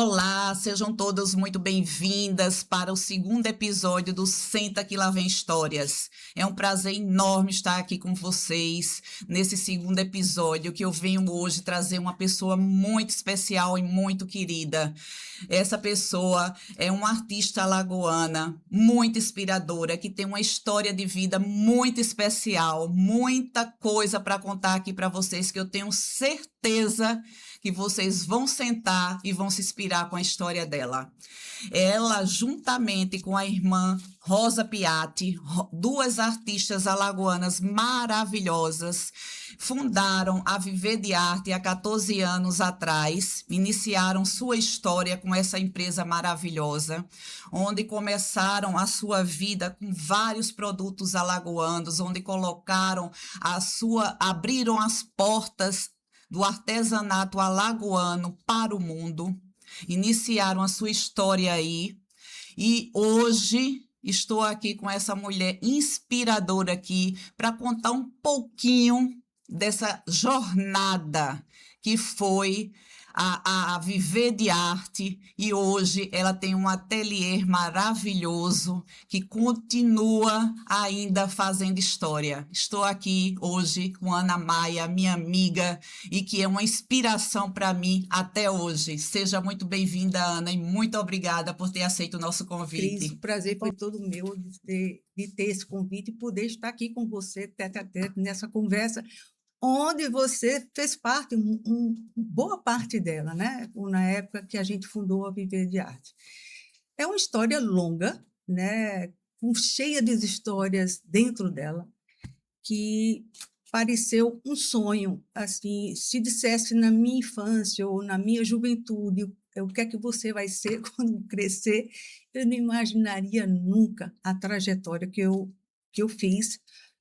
Olá, sejam todas muito bem-vindas para o segundo episódio do Senta que lá vem histórias. É um prazer enorme estar aqui com vocês nesse segundo episódio que eu venho hoje trazer uma pessoa muito especial e muito querida. Essa pessoa é uma artista alagoana muito inspiradora, que tem uma história de vida muito especial, muita coisa para contar aqui para vocês que eu tenho certeza que vocês vão sentar e vão se inspirar com a história dela. Ela, juntamente com a irmã Rosa Piatti, duas artistas alagoanas maravilhosas, fundaram a Viver de Arte há 14 anos atrás, iniciaram sua história com essa empresa maravilhosa, onde começaram a sua vida com vários produtos alagoanos, onde abriram as portas do artesanato alagoano para o mundo, iniciaram a sua história aí, e hoje estou aqui com essa mulher inspiradora aqui para contar um pouquinho dessa jornada que foi a Viver de Arte, e hoje ela tem um ateliê maravilhoso que continua ainda fazendo história. Estou aqui hoje com Ana Maia, minha amiga, e que é uma inspiração para mim até hoje. Seja muito bem-vinda, Ana, e muito obrigada por ter aceito o nosso convite. Cris, o prazer foi todo meu de ter esse convite e poder estar aqui com você, tete a tete, nessa conversa, onde você fez parte, boa parte dela, né? Na época que a gente fundou a Viver de Arte. É uma história longa, né? Cheia de histórias dentro dela, que pareceu um sonho, assim, se dissesse na minha infância ou na minha juventude, o que é que você vai ser quando crescer, eu não imaginaria nunca a trajetória que eu fiz,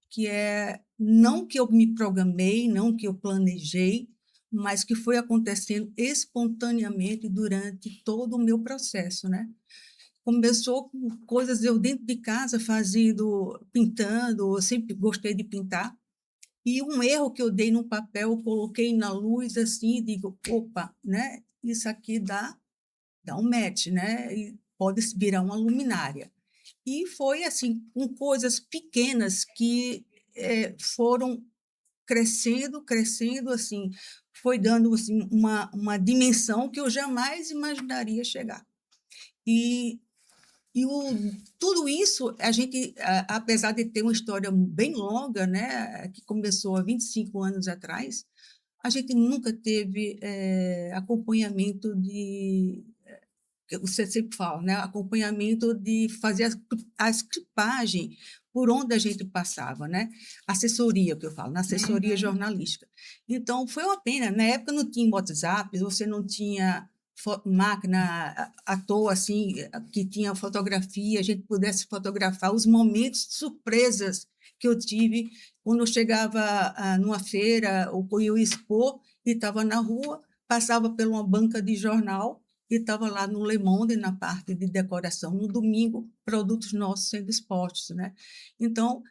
que é não que eu me programei, não que eu planejei, mas que foi acontecendo espontaneamente durante todo o meu processo, né? Começou com coisas eu dentro de casa fazendo, pintando, eu sempre gostei de pintar, e um erro que eu dei no papel, eu coloquei na luz assim, e digo, opa, né? Isso aqui dá um match, né? E pode virar uma luminária. E foi assim, com coisas pequenas que foram crescendo, assim, foi dando assim, uma dimensão que eu jamais imaginaria chegar. E tudo isso, a gente, apesar de ter uma história bem longa, né, que começou há 25 anos atrás, a gente nunca teve acompanhamento que você sempre fala, né, acompanhamento de fazer as clipagens por onde a gente passava, né, assessoria, que eu falo, na assessoria jornalística. Então, foi uma pena, na época não tinha WhatsApp, você não tinha máquina à toa, assim, que tinha fotografia, a gente pudesse fotografar os momentos surpresas que eu tive quando eu chegava numa feira ou eu ia expor e estava na rua, passava por uma banca de jornal e estava lá no Le Monde, na parte de decoração, no domingo, produtos nossos sendo expostos, né? Então,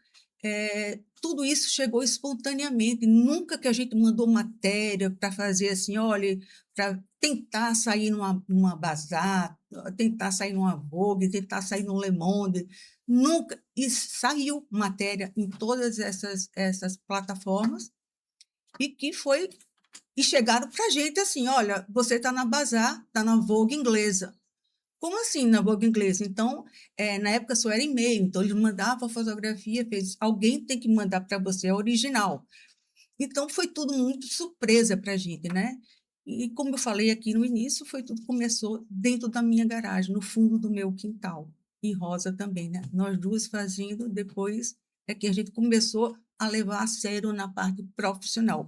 tudo isso chegou espontaneamente, nunca que a gente mandou matéria para fazer assim, olha, para tentar sair numa Bazar, tentar sair numa Vogue, tentar sair no Le Monde, nunca, e saiu matéria em todas essas plataformas, e chegaram para a gente assim, olha, você está na Bazar, está na Vogue inglesa. Como assim na Vogue inglesa? Então, na época só era e-mail, então eles mandavam a fotografia, alguém tem que mandar para você a original. Então, foi tudo muito surpresa para a gente, né? E como eu falei aqui no início, começou dentro da minha garagem, no fundo do meu quintal. E Rosa também, né? Nós duas fazendo, depois é que a gente começou a levar a sério na parte profissional.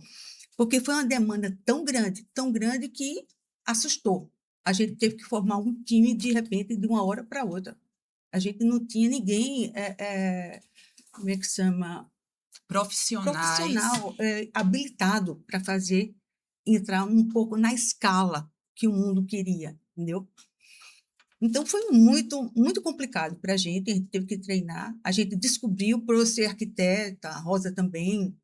Porque foi uma demanda tão grande que assustou. A gente teve que formar um time, de repente, de uma hora para outra. A gente não tinha ninguém, como é que se chama? Profissional, habilitado para entrar um pouco na escala que o mundo queria, entendeu? Então, foi muito, muito complicado para a gente teve que treinar, a gente descobriu, por eu ser arquiteta, a Rosa também,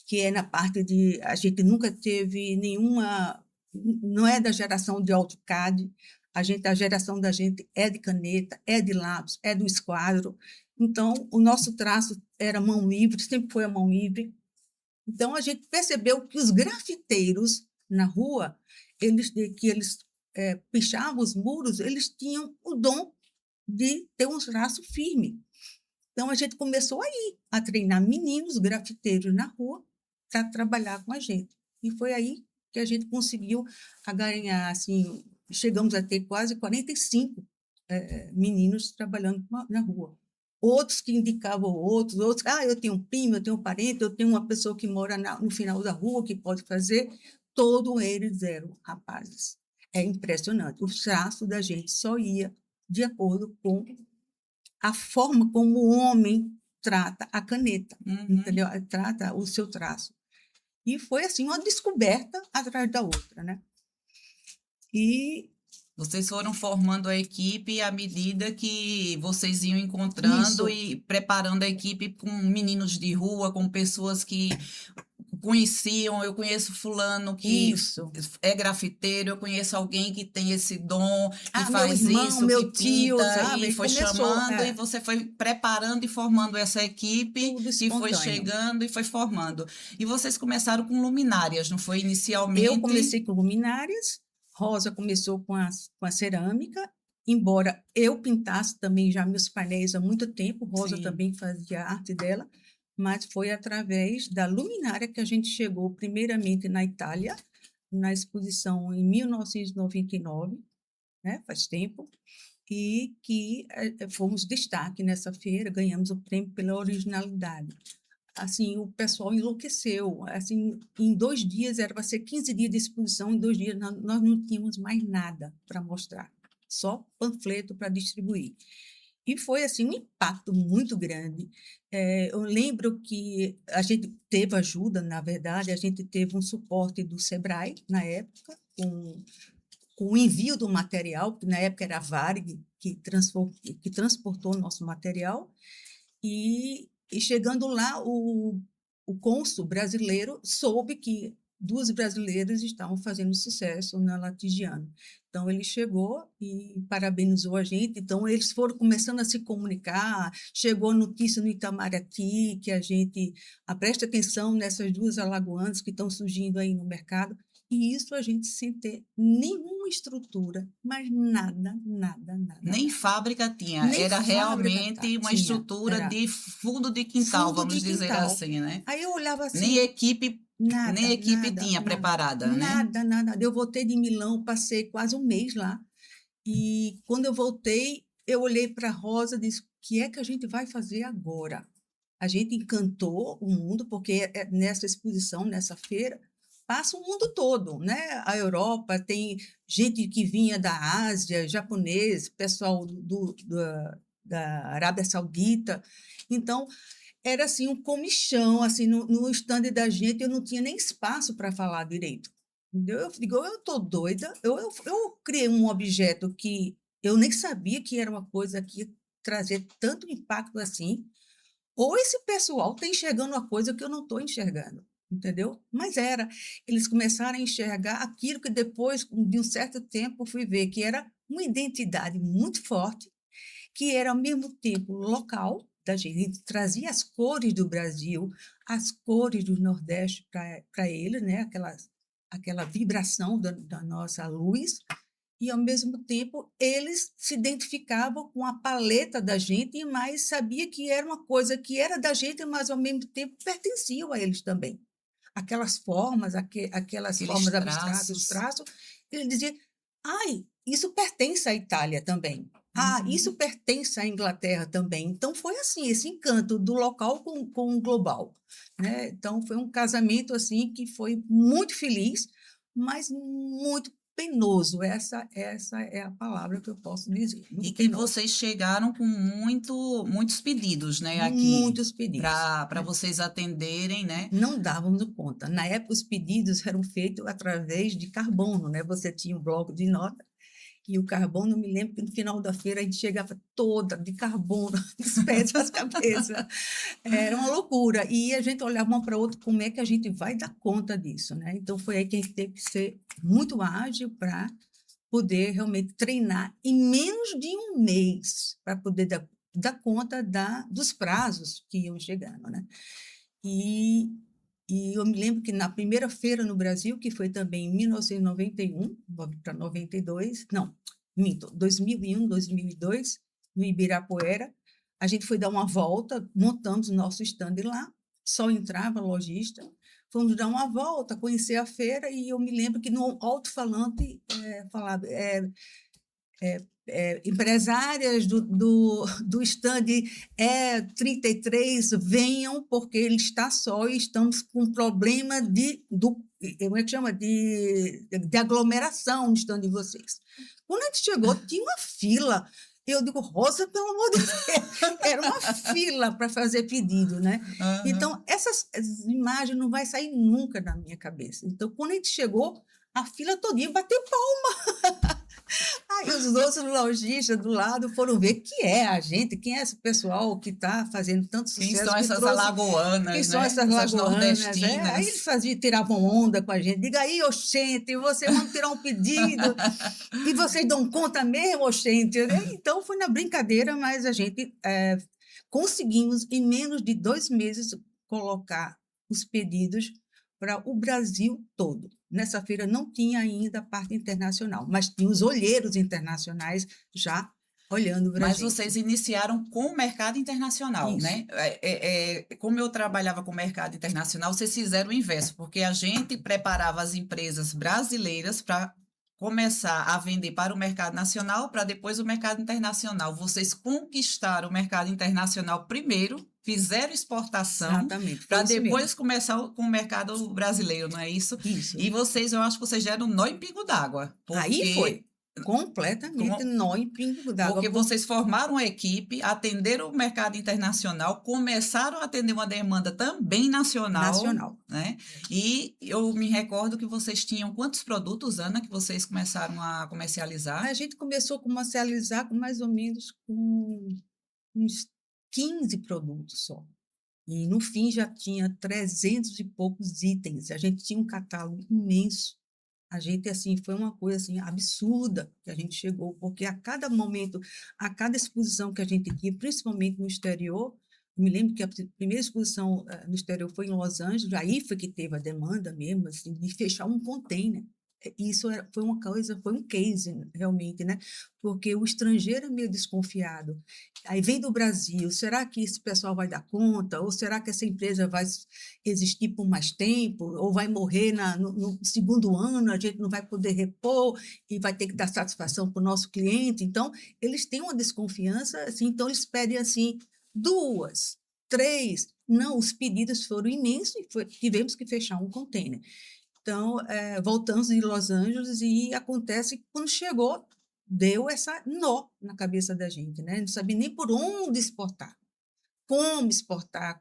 que é na parte a gente nunca teve nenhuma não é da geração de AutoCAD, a geração da gente é de caneta, é de lápis, é do esquadro. Então, o nosso traço era mão livre, sempre foi a mão livre. Então, a gente percebeu que os grafiteiros na rua, eles pichavam os muros, eles tinham o dom de ter um traço firme. Então, a gente começou aí a treinar meninos grafiteiros na rua para trabalhar com a gente. E foi aí que a gente conseguiu ganhar, assim, chegamos a ter quase 45 meninos trabalhando na rua. Outros que indicavam outros, eu tenho um primo, eu tenho um parente, eu tenho uma pessoa que mora no final da rua que pode fazer. Todos eles eram rapazes. É impressionante. O traço da gente só ia de acordo com a forma como o homem trata a caneta, entendeu? Trata o seu traço. E foi assim uma descoberta atrás da outra, né? E Vocês foram formando a equipe à medida que vocês iam encontrando Isso. e preparando a equipe com meninos de rua, com pessoas que conheciam. Eu conheço fulano que Isso. é grafiteiro, eu conheço alguém que tem esse dom, que meu faz irmão, isso, meu que tio, pinta, sabe? e foi Começou, chamando, e você foi preparando e formando essa equipe, tudo que foi espontâneo. chegando e foi formando. E vocês começaram com luminárias, não foi Eu inicialmente? comecei com luminárias, Rosa começou com a cerâmica, embora eu pintasse também já meus painéis há muito tempo, Rosa Sim. também fazia a arte dela, mas foi através da luminária que a gente chegou primeiramente na Itália, na exposição em 1999, né, faz tempo, e que fomos destaque nessa feira, ganhamos o prêmio pela originalidade. Assim, o pessoal enlouqueceu. Assim, em 2 dias, era para ser 15 dias de exposição, em 2 dias nós não tínhamos mais nada para mostrar, só panfleto para distribuir. E foi assim um impacto muito grande. Eu lembro que a gente teve ajuda, na verdade, a gente teve um suporte do Sebrae, na época, com o envio do material, que na época era a Varig, que transportou o nosso material, e chegando lá, o cônsul brasileiro soube que 2 brasileiras estavam fazendo sucesso na Latigiano. Então, ele chegou e parabenizou a gente. Então, eles foram começando a se comunicar. Chegou a notícia no Itamaraty que a gente preste atenção nessas 2 alagoanas que estão surgindo aí no mercado. E isso a gente sem ter nenhuma estrutura, mas nada, nada, nada. Nem nada. fábrica tinha, Nem era fábrica realmente uma tinha, estrutura era de fundo de quintal, fundo vamos de dizer quintal. assim, né? Aí eu olhava Nem assim, equipe, nem nada, equipe nada, tinha nada, preparada, né? nada, nada. Eu voltei de Milão, passei quase um mês lá, e quando eu voltei, eu olhei para a Rosa e disse: o que é que a gente vai fazer agora? A gente encantou o mundo, porque nessa exposição, nessa feira, passa o mundo todo, né? A Europa, tem gente que vinha da Ásia, japonês, pessoal da Arábia Saudita. Então, era assim um comichão, assim, no stand da gente, eu não tinha nem espaço para falar direito. Entendeu? Eu digo, eu estou doida, eu criei um objeto que eu nem sabia que era uma coisa que ia trazer tanto impacto assim, ou esse pessoal está enxergando uma coisa que eu não estou enxergando, entendeu? Mas eles começaram a enxergar aquilo que depois, de um certo tempo, fui ver que era uma identidade muito forte, que era ao mesmo tempo local da gente. A gente trazia as cores do Brasil, as cores do Nordeste para eles, né? Aquela vibração da nossa luz, e, ao mesmo tempo, eles se identificavam com a paleta da gente, mas sabia que era uma coisa que era da gente, mas, ao mesmo tempo, pertenciam a eles também. Aquelas formas, aquelas Aqueles formas abstratas, os traços. traços, ele dizia, ai, isso pertence à Itália também. Isso pertence à Inglaterra também. Então, foi assim, esse encanto do local com o global, né? Então, foi um casamento assim que foi muito feliz, mas muito penoso. Essa é a palavra que eu posso dizer. Muito E que penoso. vocês chegaram com muitos pedidos, né, aqui, Muitos pedidos, para né? vocês atenderem, né? Não dávamos conta. Na época, os pedidos eram feitos através de carbono, né? Você tinha um bloco de nota E o carbono, me lembro que no final da feira a gente chegava toda de carbono, dos pés às cabeças. Era uma loucura. E a gente olhava uma para outra, como é que a gente vai dar conta disso, né? Então, foi aí que a gente teve que ser muito ágil para poder realmente treinar em menos de um mês, para poder dar conta dos prazos que iam chegando, né? E, e eu me lembro que na primeira feira no Brasil, que foi também em 1991 para 92, não, minto, 2001, 2002, no Ibirapuera, a gente foi dar uma volta, montamos o nosso stand lá, só entrava lojista, fomos dar uma volta, conhecer a feira, e eu me lembro que no alto-falante falava, empresárias do stand 33, venham, porque ele está só e estamos com problema como é que chama? De aglomeração no stand de vocês. Quando a gente chegou, tinha uma fila. Eu digo, Rosa, pelo amor de Deus, era uma fila para fazer pedido, né? Então, essas imagens não vai sair nunca da minha cabeça. Então, quando a gente chegou, a fila todinha bateu palma. Aí os outros lojistas do lado foram ver que é a gente, quem é esse pessoal que está fazendo tanto sucesso. Quem são essas trouxe, alagoanas, quem né? são essas nordestinas. Aí eles tiravam onda com a gente. Diga aí, oxente, vocês vão tirar um pedido e vocês dão conta mesmo, oxente. Então, foi na brincadeira, mas a gente conseguimos, em menos de 2 meses, colocar os pedidos para o Brasil todo. Nessa feira não tinha ainda a parte internacional, mas tinha os olheiros internacionais já olhando para a gente. Mas vocês iniciaram com o mercado internacional, Isso. Né? Como eu trabalhava com o mercado internacional, vocês fizeram o inverso, porque a gente preparava as empresas brasileiras para começar a vender para o mercado nacional, para depois o mercado internacional. Vocês conquistaram o mercado internacional primeiro, fizeram exportação, para depois começar com o mercado brasileiro, não é isso? Isso. E vocês, eu acho que vocês deram nó em pingo d'água. Aí foi. Completamente nó em pingo d'água. Porque vocês formaram uma equipe, atenderam o mercado internacional, começaram a atender uma demanda também nacional. Né? E eu me recordo que vocês tinham quantos produtos, Ana, que vocês começaram a comercializar? A gente começou a comercializar com mais ou menos com uns 15 produtos só. E, no fim, já tinha 300 e poucos itens. A gente tinha um catálogo imenso. A gente, assim, foi uma coisa, assim, absurda que a gente chegou, porque a cada momento, a cada exposição que a gente tinha, principalmente no exterior, eu me lembro que a primeira exposição no exterior foi em Los Angeles, aí foi que teve a demanda mesmo, assim, de fechar um container. Isso foi uma coisa, foi um case, realmente, né? Porque o estrangeiro é meio desconfiado. Aí vem do Brasil, será que esse pessoal vai dar conta? Ou será que essa empresa vai existir por mais tempo? Ou vai morrer no segundo ano, a gente não vai poder repor e vai ter que dar satisfação para o nosso cliente? Então, eles têm uma desconfiança, assim, então eles pedem, assim, 2, 3. Não, os pedidos foram imensos e tivemos que fechar um container. Então, voltamos de Los Angeles e acontece que quando chegou, deu essa nó na cabeça da gente, né? Não sabia nem por onde exportar,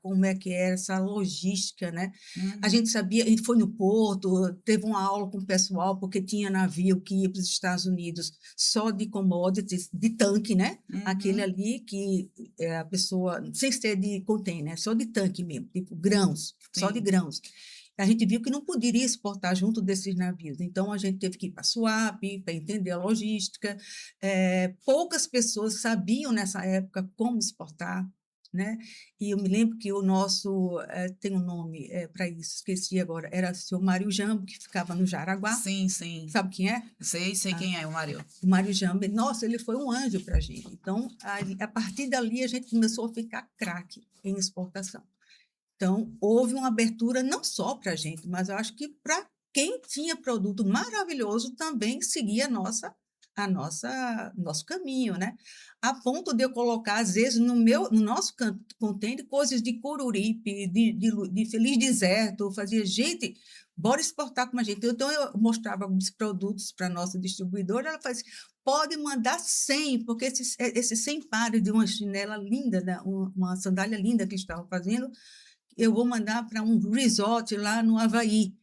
como é que era essa logística, né? A gente sabia, a gente foi no porto, teve uma aula com o pessoal, porque tinha navio que ia para os Estados Unidos só de commodities, de tanque, né? Aquele ali que a pessoa, sem ser de container, só de tanque mesmo, tipo grãos, só de grãos. A gente viu que não poderia exportar junto desses navios. Então, a gente teve que ir para a SUAP, para entender a logística. Poucas pessoas sabiam, nessa época, como exportar, né? E eu me lembro que o nosso, tem um nome para isso, esqueci agora, era o senhor Mário Jambo, que ficava no Jaraguá. Sim, sim. Sabe quem é? Sei quem é o Mário. O Mário Jambo, nossa, ele foi um anjo para a gente. Então, a partir dali, a gente começou a ficar craque em exportação. Então, houve uma abertura não só para a gente, mas eu acho que para quem tinha produto maravilhoso também seguia nosso caminho, né? A ponto de eu colocar, às vezes, no nosso container, coisas de Coruripe, de Feliz Deserto. Eu fazia, gente, bora exportar com a gente. Então, eu mostrava os produtos para a nossa distribuidora, ela fazia, pode mandar 100, porque esses 100 pares de uma chinela linda, né? Uma sandália linda que estavam fazendo, eu vou mandar para um resort lá no Havaí.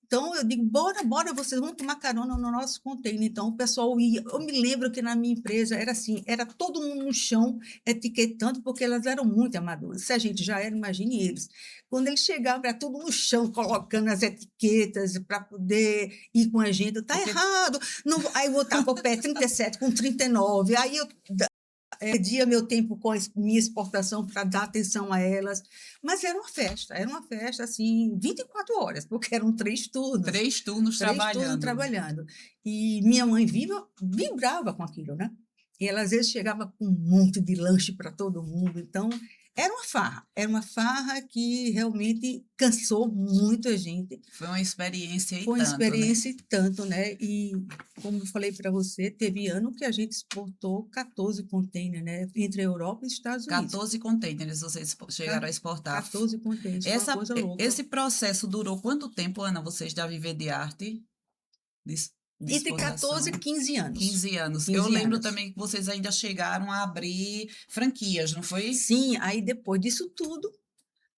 Então, eu digo, bora, vocês vão tomar carona no nosso container. Então, o pessoal ia. Eu me lembro que na minha empresa era assim, era todo mundo no chão etiquetando, porque elas eram muito amadoras. Se a gente já era, imagine eles. Quando eles chegavam, era tudo no chão, colocando as etiquetas para poder ir com a gente. Tá Porque errado. Não, aí eu botava o pé 37 com 39. Aí eu perdia meu tempo com a minha exportação para dar atenção a elas, mas era uma festa assim, 24 horas, porque eram 3 turnos, 3 turnos 3 turnos trabalhando. trabalhando. E minha mãe vibrava com aquilo, né? E ela às vezes chegava com um monte de lanche para todo mundo, então era uma farra que realmente cansou muito a gente. Foi uma experiência e Foi uma tanto, né? experiência e tanto, né? E, como eu falei para você, teve ano que a gente exportou 14 containers, né? Entre a Europa e os Estados Unidos. 14 containers vocês chegaram a exportar. 14 containers, foi uma coisa louca. Esse processo durou quanto tempo, Ana, vocês da Viver de Arte? De Entre 14 e exportação? 15 anos. 15 anos. 15 Eu lembro anos. também que vocês ainda chegaram a abrir franquias, não foi? Sim, aí depois disso tudo,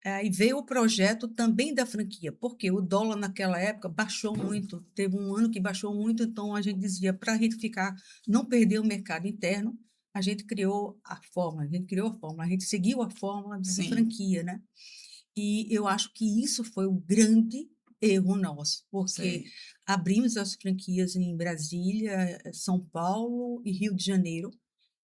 aí veio o projeto também da franquia, porque o dólar naquela época baixou muito. Teve um ano que baixou muito, então a gente dizia, para a gente ficar, não perder o mercado interno, a gente criou a fórmula, a gente seguiu a fórmula de Sim. franquia, né? E eu acho que isso foi o grande erro nosso, porque Sei. abrimos as franquias em Brasília, São Paulo e Rio de Janeiro,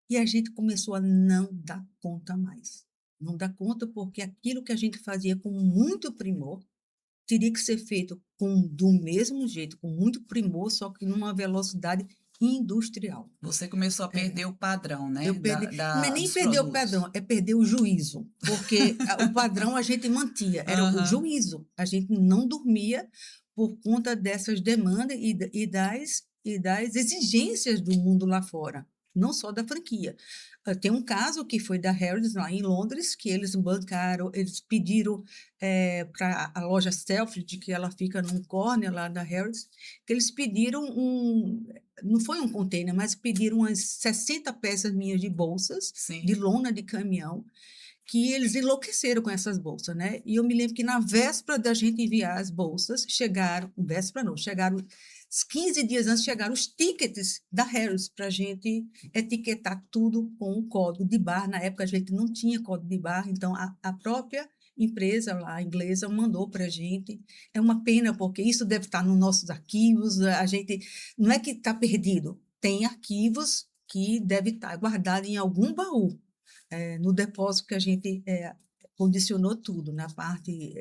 e a gente começou a não dar conta mais. Não dar conta porque aquilo que a gente fazia com muito primor teria que ser feito do mesmo jeito, com muito primor, só que numa velocidade industrial. Você começou a perder o padrão, né? Eu perdi, não é nem dos perder o produtos. padrão, é perder o juízo, porque o padrão a gente mantia, era o Aham. juízo, a gente não dormia por conta dessas demandas e das exigências do mundo lá fora, não só da franquia. Tem um caso que foi da Harrods, lá em Londres, que eles bancaram, eles pediram para a loja Selfridges, que ela fica num corner lá da Harrods, que eles pediram não foi um container, mas pediram umas 60 peças minhas de bolsas, Sim. de lona de caminhão, que eles enlouqueceram com essas bolsas, né? E eu me lembro que na véspera da gente enviar as bolsas, chegaram 15 dias antes, chegaram os tickets da Harrods para a gente etiquetar tudo com o código de barra. Na época a gente não tinha código de barra, então a própria empresa lá, inglesa, mandou para a gente. É uma pena, porque isso deve estar nos nossos arquivos, a gente não é que está perdido, tem arquivos que devem estar guardados em algum baú, no depósito que a gente condicionou tudo, na parte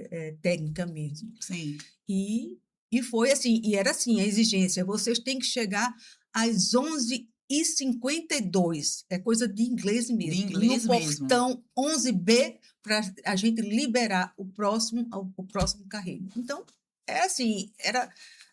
técnica mesmo. Sim. E foi assim, e era assim a exigência, vocês têm que chegar às 11h52, é coisa de inglês mesmo. De inglês no mesmo. portão 11B, para a gente liberar o próximo carrego. Então, era assim, era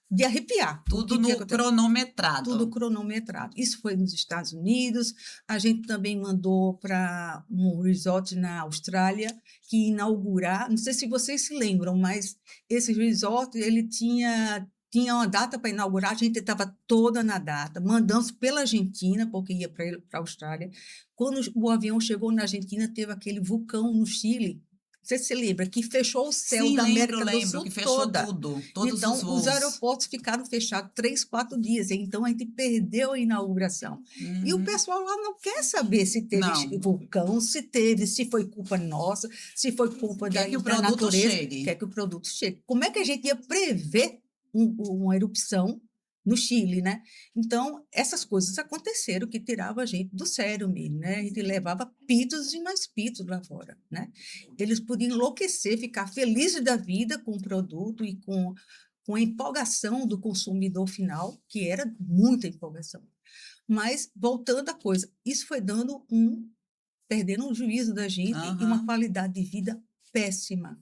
de arrepiar. Tudo no cronometrado. Tudo cronometrado. Isso foi nos Estados Unidos, a gente também mandou para um resort na Austrália, que ia inaugurar, não sei se vocês se lembram, mas esse resort, ele tinha uma data para inaugurar, a gente estava toda na data, mandamos pela Argentina, porque ia para a Austrália. Quando o avião chegou na Argentina, teve aquele vulcão no Chile, não sei se você lembra, que fechou o céu Sim, da América lembro, do Sul que fechou toda. tudo, todos Então, os voos. os aeroportos ficaram fechados 3, 4 dias. Então, a gente perdeu a inauguração. E o pessoal lá não quer saber se teve vulcão, se foi culpa nossa, se foi culpa da natureza. Quer que o produto chegue. Como é que a gente ia prever uma erupção no Chile, né? Então, essas coisas aconteceram que tiravam a gente do sério mesmo, né? A gente levava pitos e mais pitos lá fora, né? Eles podiam enlouquecer, ficar felizes da vida com o produto e com a empolgação do consumidor final, que era muita empolgação. Mas, voltando à coisa, isso foi perdendo o juízo da gente e uma qualidade de vida péssima.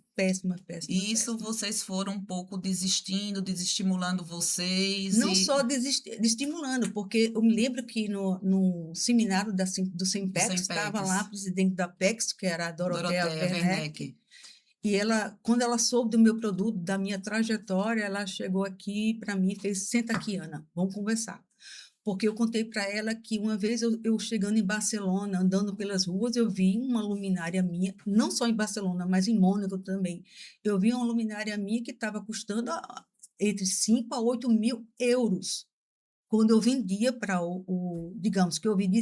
E isso vocês foram um pouco desestimulando vocês? Não só desestimulando, porque eu me lembro que no seminário do Sempex, estava lá a presidente da Apex, que era a Dorothea Werneck, e quando ela soube do meu produto, da minha trajetória, ela chegou aqui para mim e fez: senta aqui, Ana, vamos conversar. Porque eu contei para ela que uma vez eu chegando em Barcelona, andando pelas ruas, eu vi uma luminária minha, não só em Barcelona, mas em Mônaco também. Eu vi uma luminária minha que estava custando entre 5 a 8 mil euros. Quando eu vendia para digamos que eu vendia,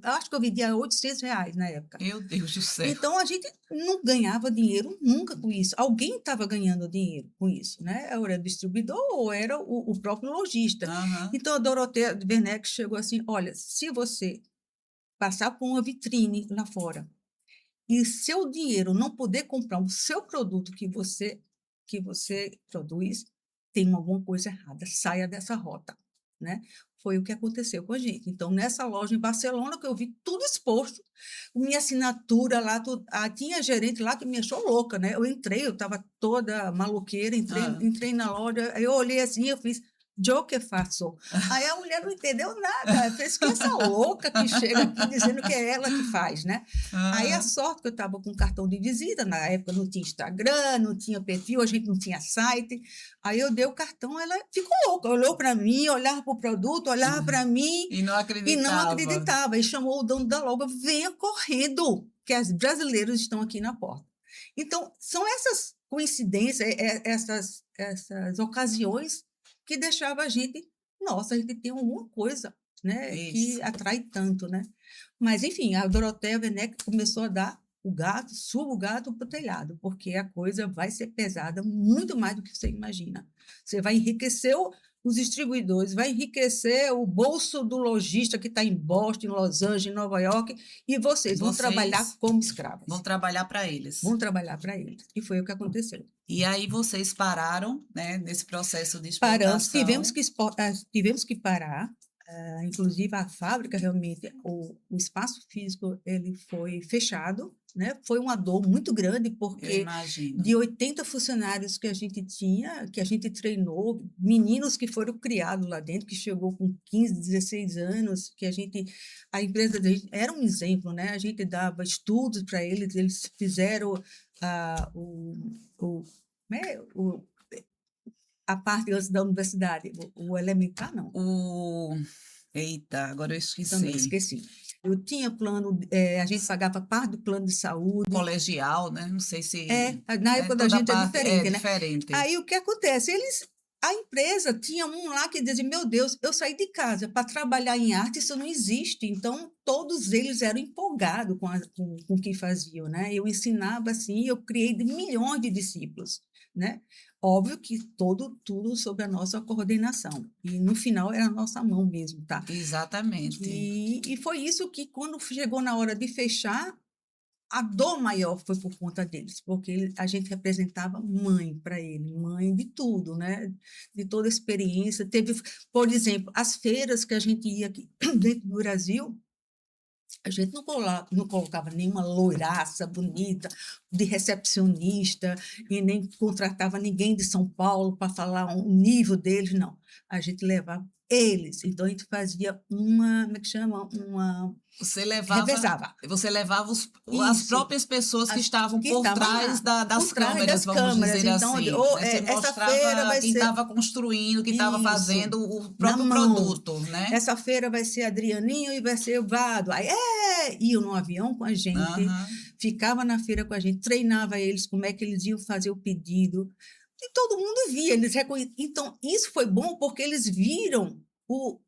acho que eu vendia a R$ 800 na época. Meu Deus do céu. Então, a gente não ganhava dinheiro nunca com isso. Alguém estava ganhando dinheiro com isso, né? Ou era distribuidor ou era o próprio lojista. Aham. Então, a Dorothea Werneck chegou assim, olha, se você passar por uma vitrine lá fora e seu dinheiro não poder comprar o seu produto que você produz, tem alguma coisa errada, saia dessa rota, né? Foi o que aconteceu com a gente. Então, nessa loja em Barcelona, que eu vi tudo exposto, minha assinatura lá, tinha gerente lá que me achou louca, né? Eu estava toda maloqueira, entrei na loja, aí eu olhei assim, eu fiz, eu que faço? Aí a mulher não entendeu nada, fez que essa louca que chega aqui dizendo que é ela que faz, né? Aí a sorte que eu estava com cartão de visita, na época não tinha Instagram, não tinha perfil, a gente não tinha site, aí eu dei o cartão, ela ficou louca, olhou para mim, olhava para o produto, olhava para mim E não acreditava. e chamou o dono da loja, venha correndo, que os brasileiros estão aqui na porta. Então, são essas coincidências, essas ocasiões que deixava a gente, nossa, a gente tem alguma coisa, né, que atrai tanto, né? Mas, enfim, a Dorothea Werneck começou a dar suba o gato para o telhado, porque a coisa vai ser pesada muito mais do que você imagina. Você vai enriquecer os distribuidores, vai enriquecer o bolso do lojista que está em Boston, em Los Angeles, em Nova York, e vocês vão trabalhar como escravos. Vão trabalhar para eles. Vão trabalhar para eles. E foi o que aconteceu. E aí vocês pararam, né, nesse processo de exportação. Paramos, tivemos que parar. Inclusive, a fábrica, realmente, o espaço físico, ele foi fechado, né? Foi uma dor muito grande, porque de 80 funcionários que a gente tinha, que a gente treinou, meninos que foram criados lá dentro, que chegou com 15, 16 anos, a empresa deles era um exemplo, né? A gente dava estudos para eles fizeram a parte antes da universidade, o elementar, não. Eita, agora eu esqueci. Também esqueci. Eu tinha plano, a gente pagava parte do plano de saúde. Colegial, né? Não sei se... na época da gente é diferente, né? Diferente. Aí, o que acontece? A empresa tinha um lá que dizia, meu Deus, eu saí de casa para trabalhar em arte, isso não existe. Então, todos eles eram empolgados com o que faziam, né? Eu ensinava assim, eu criei milhões de discípulos, né? Óbvio que tudo sob a nossa coordenação. E, no final, era a nossa mão mesmo, tá? Exatamente. E foi isso que, quando chegou na hora de fechar, a dor maior foi por conta deles, porque a gente representava mãe para ele, mãe de tudo, né? De toda a experiência. Teve, por exemplo, as feiras que a gente ia aqui dentro do Brasil, a gente não colocava nenhuma loiraça bonita de recepcionista e nem contratava ninguém de São Paulo para falar o nível deles, não. A gente levava eles. Então, a gente fazia como é que chama? Revezava as próprias pessoas que estavam por trás das câmeras, vamos dizer então, assim. Você essa feira vai quem estava construindo, quem estava fazendo o próprio produto, né? Essa feira vai ser Adrianinho e vai ser o Vado. Aí, iam no avião com a gente, ficava na feira com a gente, treinava eles como é que eles iam fazer o pedido. E todo mundo via, eles reconheciam. Então, isso foi bom porque eles viram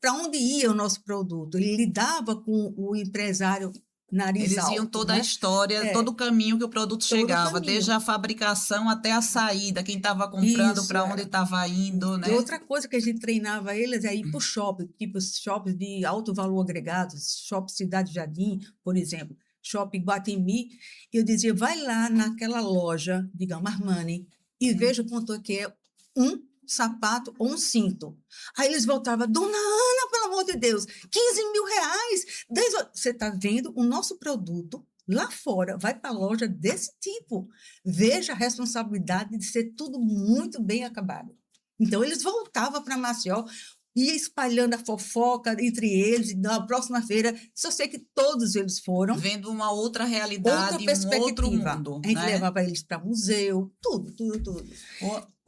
para onde ia o nosso produto. Ele lidava com o empresário nariz alto. Eles iam toda a história, todo o caminho que o produto chegava, desde a fabricação até a saída, quem estava comprando, para onde estava indo, né? E outra coisa que a gente treinava eles é ir para o shopping, tipo shopping de alto valor agregado, shopping Cidade Jardim, por exemplo, shopping Guatemi. Eu dizia, vai lá naquela loja, digamos, Armani, e veja quanto é que é um sapato ou um cinto. Aí eles voltavam, Dona Ana, pelo amor de Deus, 15 mil reais. Você está vendo o nosso produto lá fora, vai para a loja desse tipo. Veja a responsabilidade de ser tudo muito bem acabado. Então, eles voltavam para Maceió, ia espalhando a fofoca entre eles, e na próxima feira, só sei que todos eles foram. Vendo uma outra realidade, um outro mundo. A gente levava eles para museu, tudo.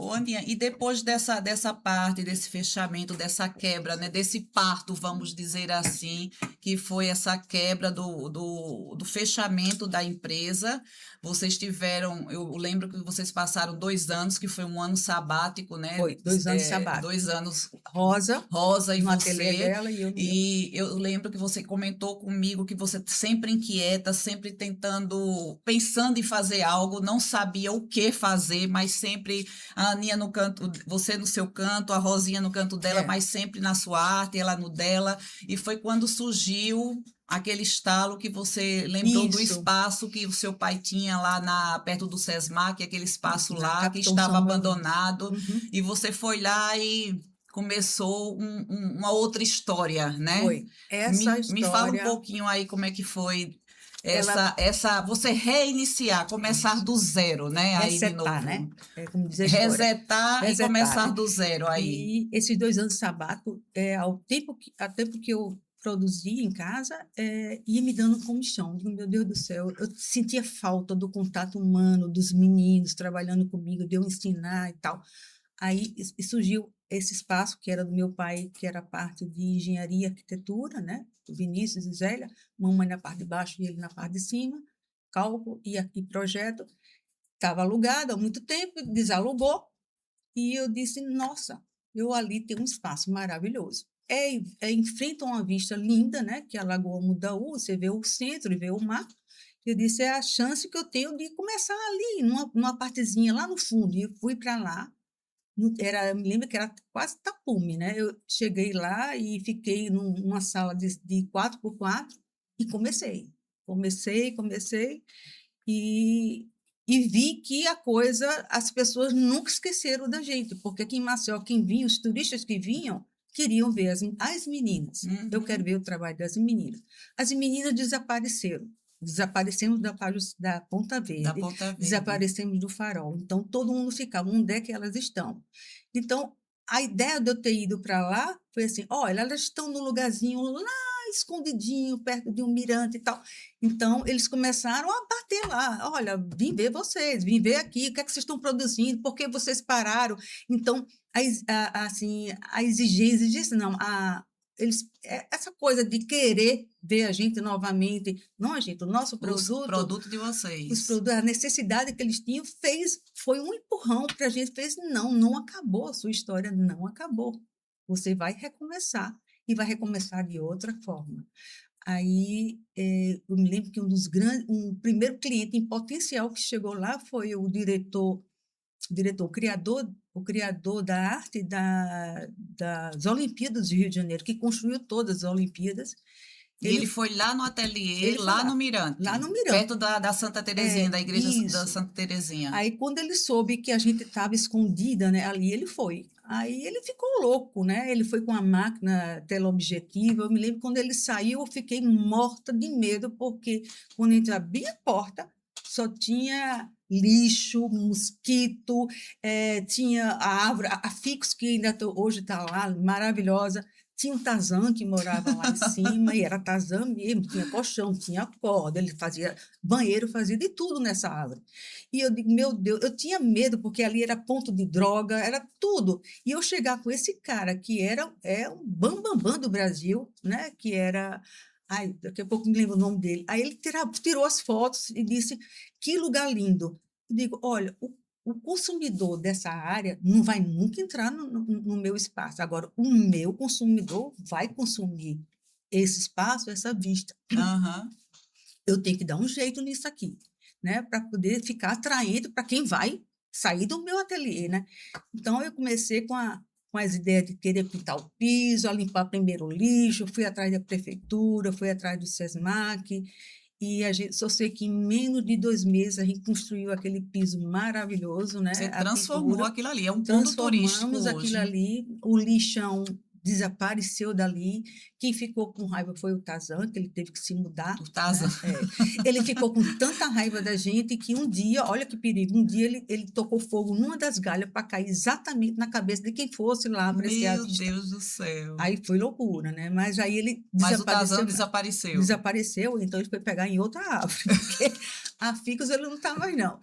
Ô, Aninha, e depois dessa parte, desse fechamento, dessa quebra, né, desse parto, vamos dizer assim, que foi essa quebra do fechamento da empresa, vocês tiveram, eu lembro que vocês passaram 2 anos, que foi um ano sabático, né? Foi 2 anos sabático. 2 anos, Rosa, Rosa e no ateliê você, dela e eu no meu. e eu lembro que você comentou comigo que você sempre inquieta, sempre tentando, pensando em fazer algo, não sabia o que fazer, mas sempre a Aninha no canto, você no seu canto, a Rosinha no canto dela, É, mas sempre na sua arte, ela no dela. E foi quando surgiu aquele estalo que você lembrou do isso, espaço que o seu pai tinha lá perto do Sesmac, aquele espaço isso, na lá que Capitão estava Samuel. abandonado, Uhum, e você foi lá e começou uma outra história, né? foi. Essa Me fala um história, pouquinho aí como é que foi ela você reiniciar, começar do zero, né? Aí de resetar, né? novo. É como diz a história, Resetar e resetar, começar né? do zero aí. E esses 2 anos sabático, ao tempo que eu produzia em casa, ia me dando comichão. Digo, meu Deus do céu, eu sentia falta do contato humano, dos meninos trabalhando comigo, de eu ensinar e tal. Aí surgiu esse espaço que era do meu pai, que era a parte de engenharia e arquitetura, né? O Vinícius e Zélia, mamãe na parte de baixo e ele na parte de cima, cálculo e projeto. Estava alugado há muito tempo, desalugou, e eu disse, nossa, eu ali tenho um espaço maravilhoso. É em frente a uma vista linda, né? Que é a Lagoa Mudaú, você vê o centro e vê o mar. Eu disse, é a chance que eu tenho de começar ali, numa partezinha lá no fundo. E eu fui para lá, eu me lembro que era quase tapume, né? Eu cheguei lá e fiquei numa sala de 4x4 e comecei, e, e vi que a coisa, as pessoas nunca esqueceram da gente, porque aqui em Maceió, quem vinha, os turistas que vinham, queriam ver as meninas. Eu quero Uhum. ver o trabalho das meninas. As meninas desapareceram. Desaparecemos da Ponta Da Verde, Ponta Verde. desaparecemos do Farol. Então, todo mundo ficava, onde é que elas estão? Então, a ideia de eu ter ido para lá foi assim, olha, elas estão num lugarzinho lá, escondidinho, perto de um mirante e tal. Então, eles começaram a bater lá. Olha, vim ver vocês, vim ver aqui, o que é que vocês estão produzindo, por que vocês pararam? Então, assim, a exigência disso, não, essa coisa de querer ver a gente novamente, não a gente, o nosso O produto, produto de os vocês. produtos, a necessidade que eles tinham foi um empurrão para a gente, fez, não acabou, a sua história não acabou. Você vai recomeçar e vai recomeçar de outra forma. Aí, eu me lembro que um primeiro cliente em potencial que chegou lá foi o o criador da arte das Olimpíadas do Rio de Janeiro, que construiu todas as Olimpíadas. E Ele, ele foi lá no ateliê, ele foi lá no lá Mirante, no Mirante. perto da Santa Terezinha, É, da igreja da isso. Santa Terezinha. Aí, quando ele soube que a gente estava escondida, né, ali, ele foi. Aí ele ficou louco, né? Ele foi com a máquina teleobjetiva. Eu me lembro quando ele saiu, eu fiquei morta de medo, porque quando a gente abria a porta, só tinha lixo, mosquito, tinha a árvore, a Ficus, que ainda hoje está lá, maravilhosa. Tinha um Tarzan que morava lá em cima, e era Tarzan mesmo, tinha colchão, tinha corda, ele fazia banheiro, fazia de tudo nessa árvore. E eu digo, meu Deus, eu tinha medo, porque ali era ponto de droga, era tudo. E eu chegar com esse cara, que um bambambam do Brasil, né? Que era. Ai, daqui a pouco me lembro o nome dele. Aí ele tirou as fotos e disse: que lugar lindo. Eu digo: olha, o consumidor dessa área não vai nunca entrar no meu espaço. Agora, o meu consumidor vai consumir esse espaço, essa vista. Aham. Eu tenho que dar um jeito nisso aqui, né, para poder ficar atraente para quem vai sair do meu ateliê, né? Então eu comecei com as ideias de querer pintar o piso, a limpar primeiro o lixo, fui atrás da prefeitura, fui atrás do Sesmac, e só sei que em menos de 2 meses a gente construiu aquele piso maravilhoso, Você né? A transformou pintura, aquilo ali, é um ponto turístico transformamos aquilo hoje. ali, o lixão desapareceu dali. Quem ficou com raiva foi o Tarzan, que ele teve que se mudar, O Taza. né? Ele ficou com tanta raiva da gente que um dia, olha que perigo, um dia ele tocou fogo numa das galhas para cair exatamente na cabeça de quem fosse lá apreciar a Meu vista. Deus do céu. Aí foi loucura, né? Mas aí ele Mas o Tarzan desapareceu, desapareceu. desapareceu, então ele foi pegar em outra árvore, porque a ficus ele não está mais, não.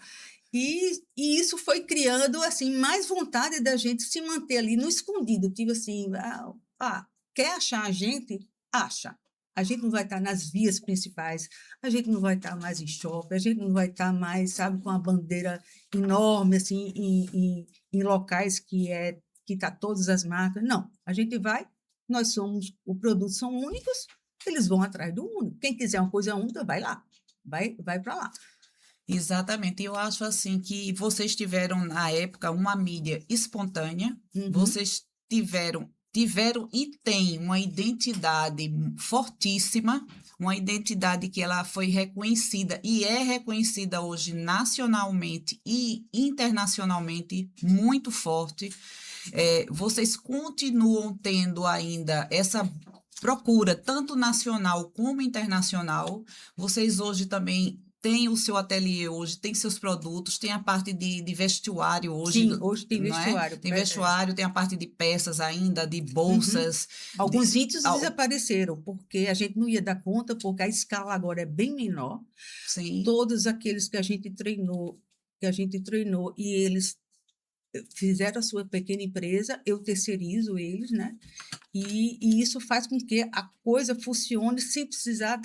E isso foi criando assim mais vontade da gente se manter ali no escondido, tipo assim, quer achar a gente? Acha. A gente não vai estar nas vias principais, a gente não vai estar mais em shopping, a gente não vai estar mais, sabe, com a bandeira enorme assim em locais que tá todas as marcas. Não, a gente vai, nós somos, os produtos são únicos, eles vão atrás do único. Quem quiser uma coisa única, vai lá, vai para lá. Exatamente. E eu acho assim que vocês tiveram, na época, uma mídia espontânea, Uhum. vocês tiveram e têm uma identidade fortíssima, uma identidade que ela foi reconhecida e é reconhecida hoje nacionalmente e internacionalmente muito forte. Vocês continuam tendo ainda essa procura, tanto nacional como internacional. Vocês hoje também têm o seu ateliê hoje, tem seus produtos, tem a parte de vestuário hoje, Sim, hoje tem não é? vestuário. Tem vestuário, tem a parte de peças ainda, de Uhum. bolsas, Alguns de, itens desapareceram, porque a gente não ia dar conta, porque a escala agora é bem menor. sim. Todos aqueles que a gente treinou e eles fizeram a sua pequena empresa, eu terceirizo eles, né? E isso faz com que a coisa funcione sem precisar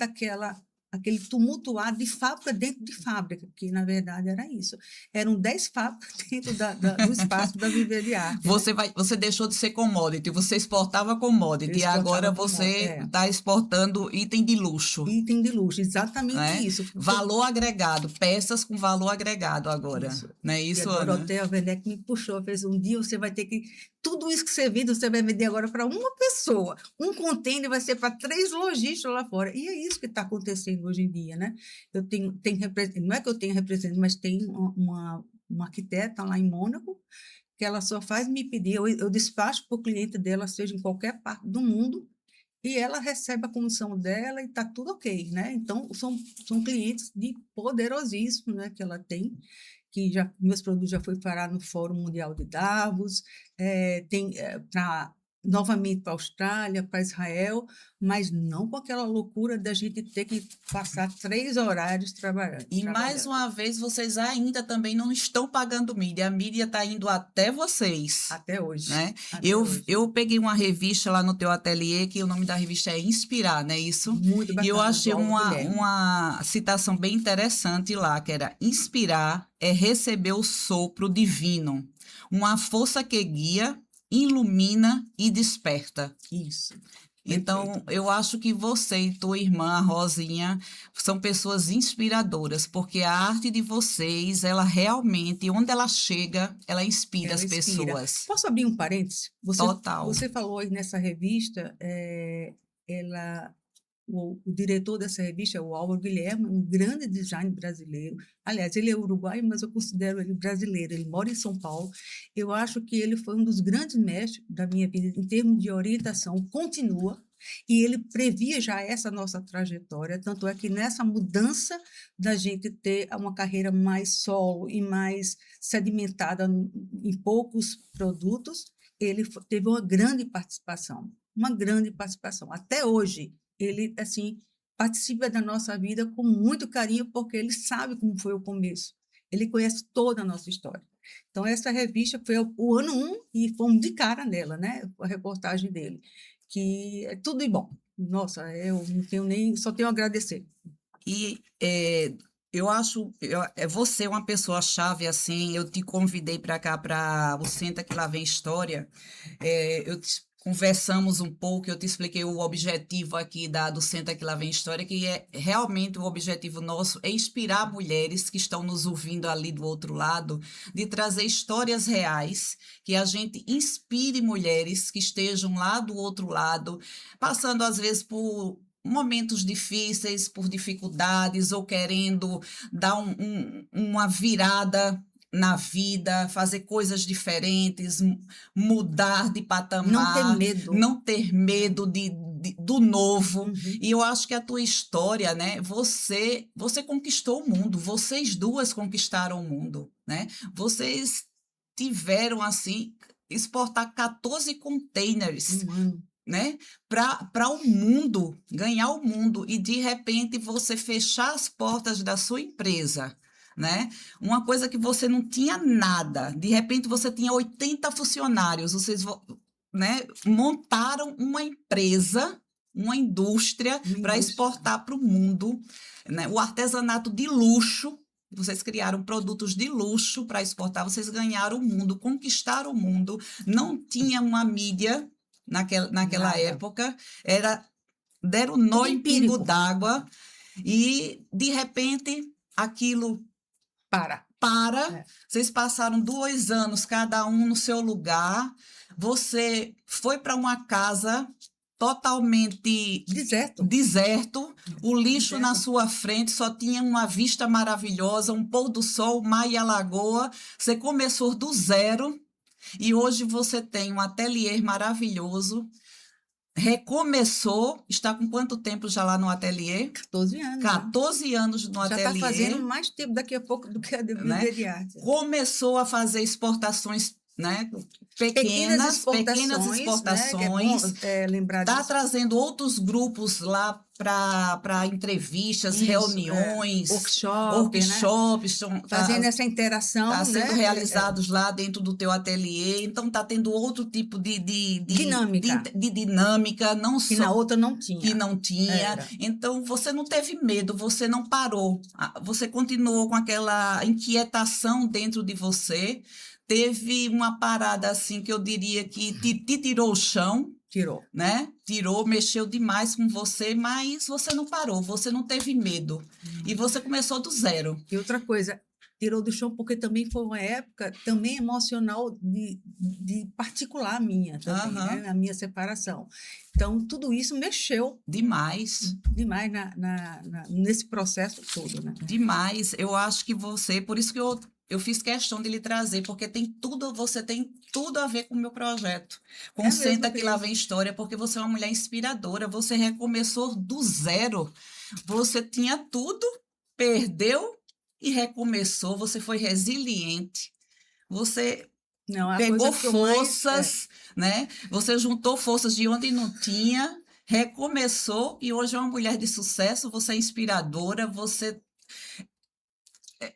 aquele tumultuar de fábrica dentro de fábrica, que na verdade era isso. Eram 10 fábricas dentro do espaço da Viver de Arte, né? Você deixou de ser commodity, você exportava Eu commodity, e agora exportava como você está exportando item de luxo. item de luxo, exatamente Né? isso. Valor agregado, peças com valor agregado agora, Isso. não é E isso, agora o Ana? Hotel Werneck me puxou, fez um dia você vai ter que. Tudo isso que você vende, você vai vender agora para uma pessoa. Um container vai ser para 3 lojistas lá fora. E é isso que está acontecendo hoje em dia, né? Não é que eu tenha representante, mas tem uma arquiteta lá em Mônaco, que ela só faz me pedir, eu despacho para o cliente dela, seja em qualquer parte do mundo, e ela recebe a comissão dela e está tudo ok, né? Então, são clientes de poderosíssimo, né, que ela tem, que meus produtos já foi parar no Fórum Mundial de Davos, novamente para a Austrália, para Israel, mas não com aquela loucura da gente ter que passar 3 horários E mais trabalhando. uma vez, vocês ainda também não estão pagando mídia, a mídia está indo até vocês. Até hoje. Né? Até Eu, hoje. eu peguei uma revista lá no teu ateliê, que o nome da revista é Inspirar, não é isso? Muito E eu bacana, do achei Álvaro uma, Guilherme. uma citação bem interessante lá, que era: inspirar é receber o sopro divino, uma força que guia, ilumina e desperta. Isso. Então, Perfeito. eu acho que você e tua irmã, a Rosinha, são pessoas inspiradoras, porque a arte de vocês, ela realmente, onde ela chega, ela inspira Ela as inspira. pessoas. Posso abrir um parênteses? Total. Você falou aí nessa revista, ela, o diretor dessa revista é o Álvaro Guilherme, um grande design brasileiro. Aliás, ele é uruguaio, mas eu considero ele brasileiro. Ele mora em São Paulo. Eu acho que ele foi um dos grandes mestres da minha vida em termos de orientação. Continua. E ele previa já essa nossa trajetória, tanto é que nessa mudança da gente ter uma carreira mais solo e mais sedimentada em poucos produtos, ele teve uma grande participação, uma grande participação. Até hoje, ele assim participa da nossa vida com muito carinho, porque ele sabe como foi o começo. Ele conhece toda a nossa história. Então, essa revista foi o ano 1 e fomos de cara nela, né? A reportagem dele, que é tudo de bom. Nossa, eu não tenho nem, só tenho a agradecer. E você é uma pessoa-chave, assim. Eu te convidei para cá, para o Senta Que Lá Vem História. Conversamos um pouco, eu te expliquei o objetivo aqui do Senta Que Lá Vem História, que é realmente o objetivo nosso é inspirar mulheres que estão nos ouvindo ali do outro lado, de trazer histórias reais, que a gente inspire mulheres que estejam lá do outro lado, passando às vezes por momentos difíceis, por dificuldades, ou querendo dar uma virada na vida, fazer coisas diferentes, mudar de Não ter patamar, medo. não ter medo do novo. Uhum. E eu acho que a tua história, né? Você conquistou o mundo, vocês duas conquistaram o mundo, né? Vocês tiveram, assim, exportar 14 containers, Um ano. né, para o mundo, ganhar o mundo, e de repente você fechar as portas da sua empresa, né? Uma coisa que você não tinha nada, de repente você tinha 80 funcionários, vocês, né, montaram uma empresa, uma indústria Uma para indústria. exportar para o mundo, né? O artesanato de luxo, vocês criaram produtos de luxo para exportar, vocês ganharam o mundo, conquistaram o mundo, não tinha uma mídia naquela Nada. época, deram nó Tudo em pingo empírico. d'água e, de repente, aquilo Para. para. É. Vocês passaram 2 anos, cada um no seu lugar. Você foi para uma casa totalmente Deserto. deserto, o lixo na Deserto. sua frente, só tinha uma vista maravilhosa, um pôr do sol, o mar e a lagoa. Você começou do zero e hoje você tem um ateliê maravilhoso. Recomeçou, está com quanto tempo já lá no ateliê? 14 anos. 14 anos no Já está ateliê, fazendo mais tempo daqui a pouco do que a de né? de arte. Começou a fazer exportações, né? Pequenas pequenas exportações, exportações. né? Que é bom lembrar Está disso. trazendo outros grupos lá para entrevistas, Isso, reuniões, workshop, né? workshops, Fazendo essa interação, está sendo né? realizados lá dentro do teu ateliê, então está tendo outro tipo de Dinâmica. de dinâmica, não Que só na outra não que tinha. não tinha. Era. Então, você não teve medo, você não parou. Você continuou com aquela inquietação dentro de você. Teve uma parada assim que eu diria que te tirou o chão, Tirou. né? Tirou, mexeu demais com você, mas você não parou, você não teve medo. E você começou do zero. E outra coisa, tirou do chão porque também foi uma época também emocional de particular minha também, Aham. né? Na minha separação. Então, tudo isso mexeu Demais. demais nesse processo todo, né? Demais. Eu acho que você, por isso que eu fiz questão de lhe trazer, porque você tem tudo a ver com o meu projeto. Com É mesmo, Senta que lá Cris. vem história, porque você é uma mulher inspiradora, você recomeçou do zero. Você tinha tudo, perdeu e recomeçou, você foi resiliente. Você Não, a pegou coisa que eu mais... forças, né? Você juntou forças de onde não tinha, recomeçou e hoje é uma mulher de sucesso, você é inspiradora, você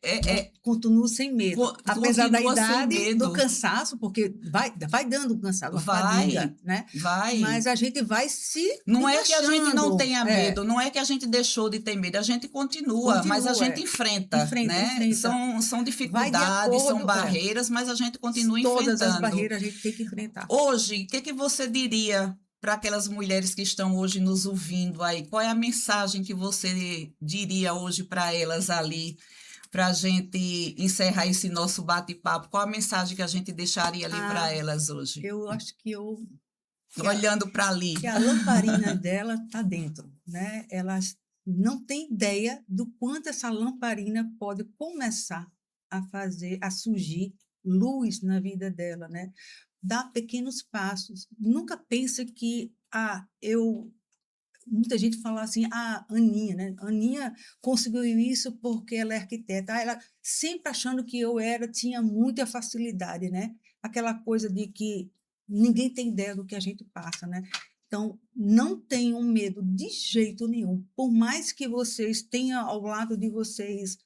é, continuo sem medo. Apesar da continua sem idade, do medo. cansaço, porque vai dando um cansaço, uma fadiga, Vai, né? vai. Mas a gente vai se Não é que a gente não encaixando. tenha medo, não é que a gente deixou de ter medo, a gente continua, mas a Continua, gente enfrenta, né? enfrenta. São Vai de dificuldades, são acordo, barreiras, mas a gente continua todas as enfrentando. barreiras a gente tem que enfrentar. Hoje, o que você diria para aquelas mulheres que estão hoje nos ouvindo aí? Qual é a mensagem que você diria hoje para elas ali, para a gente encerrar esse nosso bate-papo? Qual a mensagem que a gente deixaria ali para elas hoje? Eu acho que Olhando para ali. que a lamparina dela está dentro, né? Elas não têm ideia do quanto essa lamparina pode começar a surgir luz na vida dela, né? Dá pequenos passos. Nunca pense que muita gente fala assim, Aninha, né? Aninha conseguiu isso porque ela é arquiteta. Ela sempre achando que tinha muita facilidade, né? Aquela coisa de que ninguém tem ideia do que a gente passa, né? Então, não tenham medo de jeito nenhum. Por mais que vocês tenham ao lado de vocês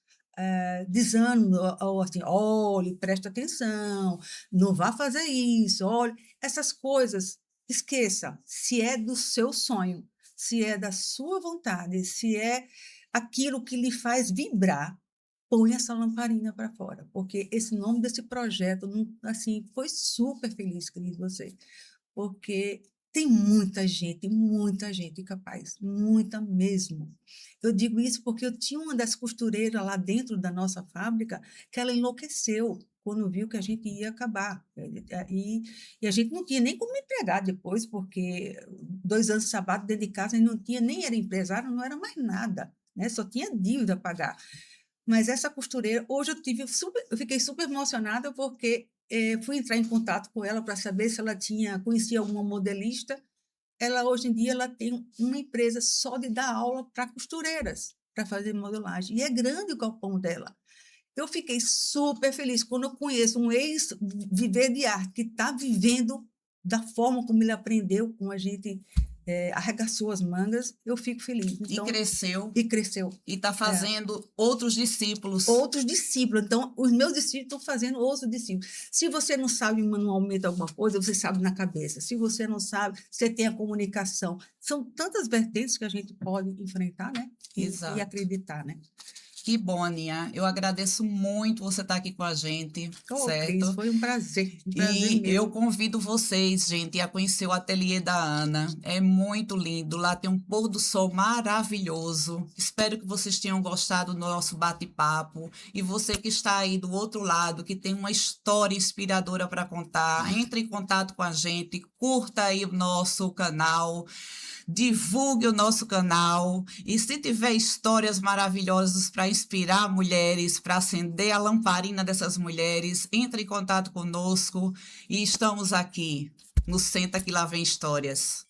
desânimo, ou assim, olhe, preste atenção, não vá fazer isso, olhe, essas coisas, esqueça, se é do seu sonho, se é da sua vontade, se é aquilo que lhe faz vibrar, põe essa lamparina para fora, porque esse nome desse projeto, assim, foi super feliz, Cris, você, porque tem muita gente capaz, muita mesmo. Eu digo isso porque eu tinha uma das costureiras lá dentro da nossa fábrica que ela enlouqueceu quando viu que a gente ia acabar. E a gente não tinha nem como empregar depois, porque 2 anos de sabato dentro de casa, a gente não tinha, nem era empresário, não era mais nada, né? Só tinha dívida a pagar. Mas essa costureira, hoje eu fiquei super emocionada porque fui entrar em contato com ela para saber se ela conhecia alguma modelista. Hoje em dia, ela tem uma empresa só de dar aula para costureiras, para fazer modelagem. E é grande o galpão dela. Eu fiquei super feliz quando eu conheço um ex-viver de arte que está vivendo da forma como ele aprendeu, como a gente arregaçou as mangas, eu fico feliz. Então, E e cresceu. e está fazendo outros discípulos. Outros discípulos. Então, os meus discípulos estão fazendo outros discípulos. Se você não sabe manualmente alguma coisa, você sabe na cabeça. Se você não sabe, você tem a comunicação. São tantas vertentes que a gente pode enfrentar, né? Exato. E acreditar, né? Que bom, Aninha. Eu agradeço muito você estar aqui com a gente, certo? Cris, foi um prazer E mesmo. eu convido vocês, gente, a conhecer o ateliê da Ana. É muito lindo. Lá tem um pôr do sol maravilhoso. Espero que vocês tenham gostado do nosso bate-papo. E você que está aí do outro lado, que tem uma história inspiradora para contar, entre em contato com a gente, curta aí o nosso canal. Divulgue o nosso canal e se tiver histórias maravilhosas para inspirar mulheres, para acender a lamparina dessas mulheres, entre em contato conosco e estamos aqui no Senta que lá vem Histórias.